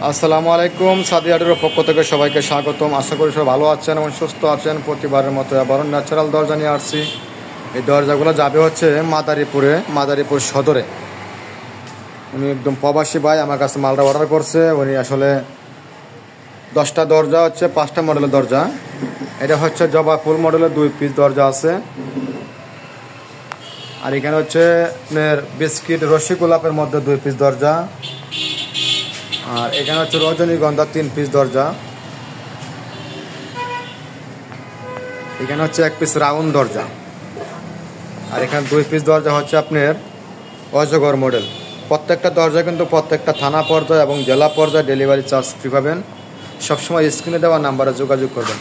আসসালামু আলাইকুম। সাদিয়াটের পক্ষ থেকে সবাইকে স্বাগতম। আশা করি সবাই ভালো আছেন এবং সুস্থ আছেন। প্রতিবারের মতো আবারও ন্যাচারাল দরজা নিয়ে আসছি। এই দরজাগুলো যাবে হচ্ছে মাদারীপুর সদরে। উনি একদম প্রবাসী ভাই আমার কাছে মালটা অর্ডার করছে। উনি আসলে 10টা দরজা হচ্ছে 5টা মডেলের দরজা। এটা হচ্ছে জবা ফুল মডেলের 2 পিস দরজা আছে। আর এখানে হচ্ছে আপনার বিস্কিট রশি গোলাপের মধ্যে 2 পিস দরজা। আর এখানে হচ্ছে রজনীগন্ধা 3 পিস দরজা। এখানে হচ্ছে 1 পিস রাউন্ড দরজা। আর এখানে 2 পিস দরজা হচ্ছে আপনার অজগর মডেল। প্রত্যেকটা দরজা কিন্তু প্রত্যেকটা থানা পর্যায়ে এবং জেলা পর্যায়ে ডেলিভারি চার্জ ফ্রি পাবেন। সবসময় স্ক্রিনে দেওয়া নাম্বারে যোগাযোগ করবেন।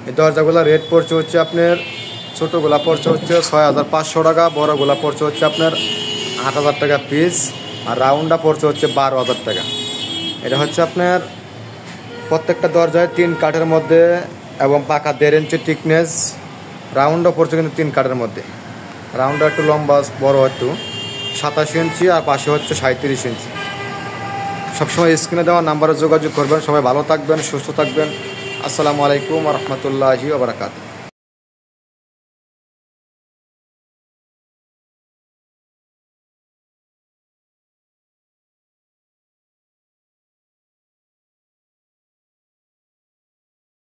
এই দরজাগুলো রেট পড়ছে হচ্ছে আপনার ছোটোগুলা পড়ছে হচ্ছে 6,500 টাকা, বড়গুলা পড়ছে হচ্ছে আপনার 8,000 টাকা পিস, আর রাউন্ডটা পড়ছে হচ্ছে 12,000 টাকা। এটা হচ্ছে আপনার প্রত্যেকটা দরজায় 3 কাঠের মধ্যে এবং পাকা 1.5 ইঞ্চি থিকনেস। রাউন্ডও পড়ছে কিন্তু 3 কাঠের মধ্যে। রাউন্ডটা একটু লম্বা বড়, একটু 27 ইঞ্চি, আর পাশে হচ্ছে 37 ইঞ্চি। সবসময় স্ক্রিনে দেওয়া নাম্বারে যোগাযোগ করবেন। সবাই ভালো থাকবেন, সুস্থ থাকবেন। আসসালামু আলাইকুম ওয়া রাহমাতুল্লাহি ওয়া বারাকাতুহু।